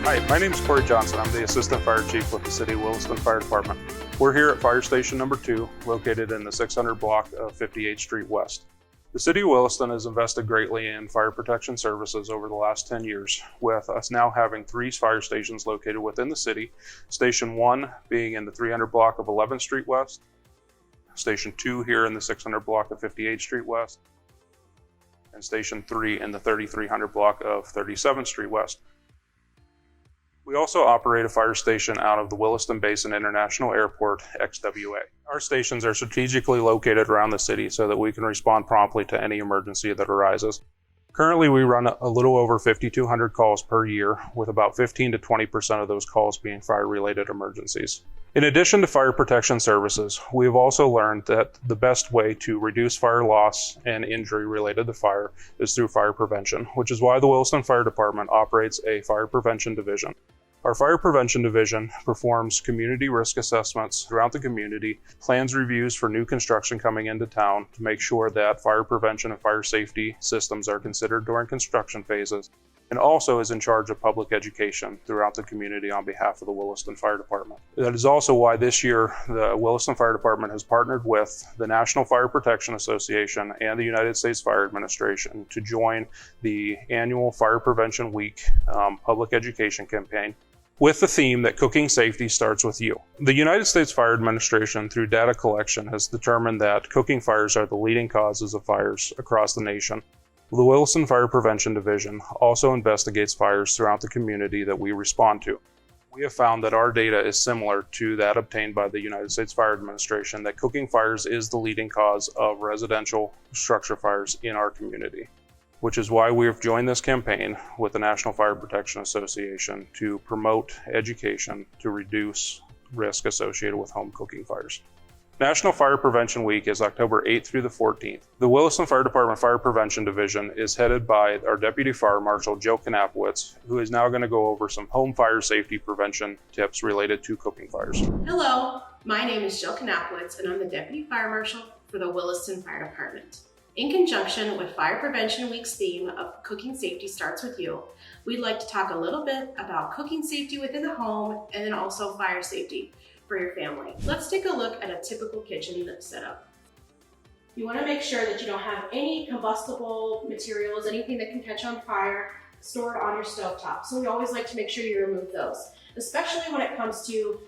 Hi, my name is Corey Johnson. I'm the Assistant Fire Chief with the City of Williston Fire Department. We're here at Fire Station number 2, located in the 600 block of 58th Street West. The City of Williston has invested greatly in fire protection services over the last 10 years, with us now having 3 fire stations located within the city. Station 1 being in the 300 block of 11th Street West, Station 2 here in the 600 block of 58th Street West, and Station 3 in the 3300 block of 37th Street West. We also operate a fire station out of the Williston Basin International Airport, XWA. Our stations are strategically located around the city so that we can respond promptly to any emergency that arises. Currently, we run a little over 5,200 calls per year, with about 15 to 20% of those calls being fire-related emergencies. In addition to fire protection services, we have also learned that the best way to reduce fire loss and injury related to fire is through fire prevention, which is why the Williston Fire Department operates a fire prevention division. Our Fire Prevention Division performs community risk assessments throughout the community, plans reviews for new construction coming into town to make sure that fire prevention and fire safety systems are considered during construction phases, and also is in charge of public education throughout the community on behalf of the Williston Fire Department. That is also why this year the Williston Fire Department has partnered with the National Fire Protection Association and the United States Fire Administration to join the annual Fire Prevention Week public education campaign, with the theme that cooking safety starts with you. The United States Fire Administration, through data collection, has determined that cooking fires are the leading causes of fires across the nation. The Williston Fire Prevention Division also investigates fires throughout the community that we respond to. We have found that our data is similar to that obtained by the United States Fire Administration, that cooking fires is the leading cause of residential structure fires in our community, which is why we have joined this campaign with the National Fire Protection Association to promote education to reduce risk associated with home cooking fires. National Fire Prevention Week is October 8th through the 14th. The Williston Fire Department Fire Prevention Division is headed by our Deputy Fire Marshal, Knapkewicz, who is now going to go over some home fire safety prevention tips related to cooking fires. Hello, my name is Knapkewicz, and I'm the Deputy Fire Marshal for the Williston Fire Department. In conjunction with Fire Prevention Week's theme of Cooking Safety Starts With You, we'd like to talk a little bit about cooking safety within the home and then also fire safety for your family. Let's take a look at a typical kitchen setup. You want to make sure that you don't have any combustible materials, anything that can catch on fire, stored on your stovetop. So we always like to make sure you remove those, especially when it comes to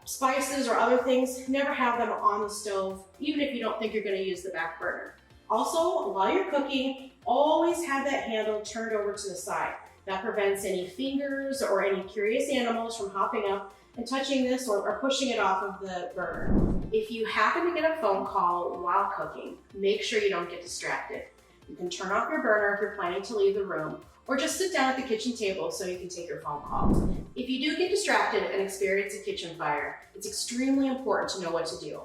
spices or other things. Never have them on the stove, even if you don't think you're going to use the back burner. Also, while you're cooking, always have that handle turned over to the side. That prevents any fingers or any curious animals from hopping up and touching this or pushing it off of the burner. If you happen to get a phone call while cooking, make sure you don't get distracted. You can turn off your burner if you're planning to leave the room, or just sit down at the kitchen table so you can take your phone call. If you do get distracted and experience a kitchen fire, it's extremely important to know what to do.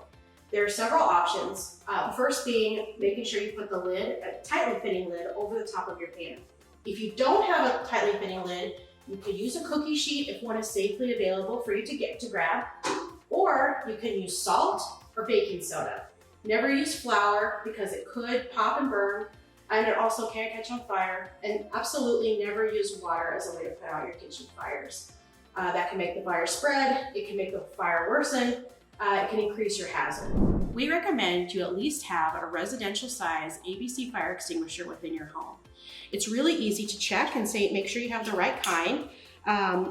There are several options. First being making sure you put the lid, a tightly fitting lid, over the top of your pan. If you don't have a tightly fitting lid, you could use a cookie sheet if one is safely available for you to grab, or you can use salt or baking soda. Never use flour because it could pop and burn, and it also can catch on fire. And absolutely never use water as a way to put out your kitchen fires. That can make the fire spread, it can make the fire worsen, it can increase your hazard. We recommend you at least have a residential size ABC fire extinguisher within your home. It's really easy to check and make sure you have the right kind.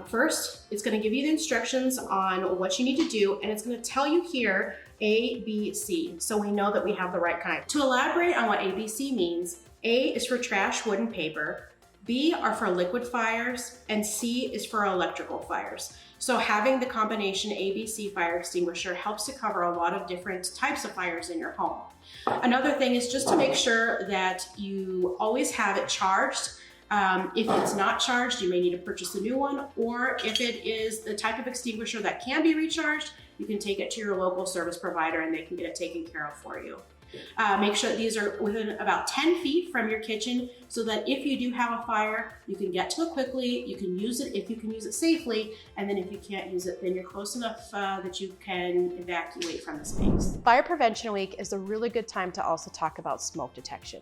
First, it's going to give you the instructions on what you need to do, and it's going to tell you here A, B, C, so we know that we have the right kind. To elaborate on what ABC means, A is for trash, wood, and paper, B are for liquid fires, and C is for electrical fires. So having the combination ABC fire extinguisher helps to cover a lot of different types of fires in your home. Another thing is just to make sure that you always have it charged. If it's not charged, you may need to purchase a new one, or if it is the type of extinguisher that can be recharged, you can take it to your local service provider and they can get it taken care of for you. Make sure that these are within about 10 feet from your kitchen so that if you do have a fire, you can get to it quickly, you can use it if you can use it safely, and then if you can't use it, then you're close enough that you can evacuate from the space. Fire Prevention Week is a really good time to also talk about smoke detection.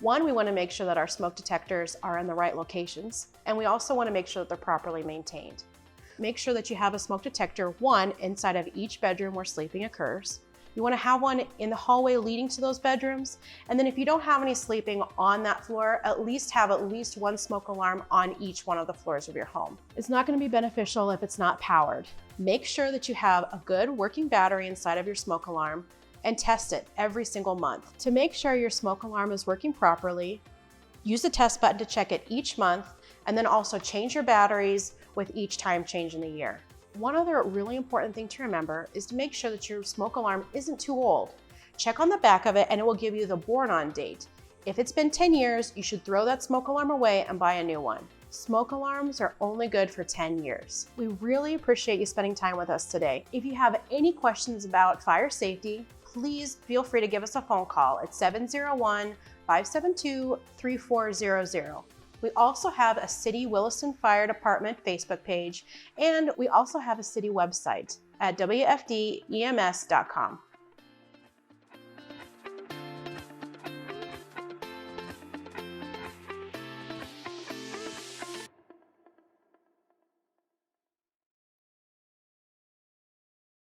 One, we want to make sure that our smoke detectors are in the right locations, and we also want to make sure that they're properly maintained. Make sure that you have a smoke detector, one, inside of each bedroom where sleeping occurs. You want to have one in the hallway leading to those bedrooms. And then if you don't have any sleeping on that floor, at least have at least one smoke alarm on each one of the floors of your home. It's not going to be beneficial if it's not powered. Make sure that you have a good working battery inside of your smoke alarm and test it every single month. To make sure your smoke alarm is working properly, use the test button to check it each month, and then also change your batteries with each time change in the year. One other really important thing to remember is to make sure that your smoke alarm isn't too old. Check on the back of it and it will give you the born on date. If it's been 10 years, you should throw that smoke alarm away and buy a new one. Smoke alarms are only good for 10 years. We really appreciate you spending time with us today. If you have any questions about fire safety, please feel free to give us a phone call at 701-572-3400. We also have a City Williston Fire Department Facebook page, and we also have a city website at wfdems.com.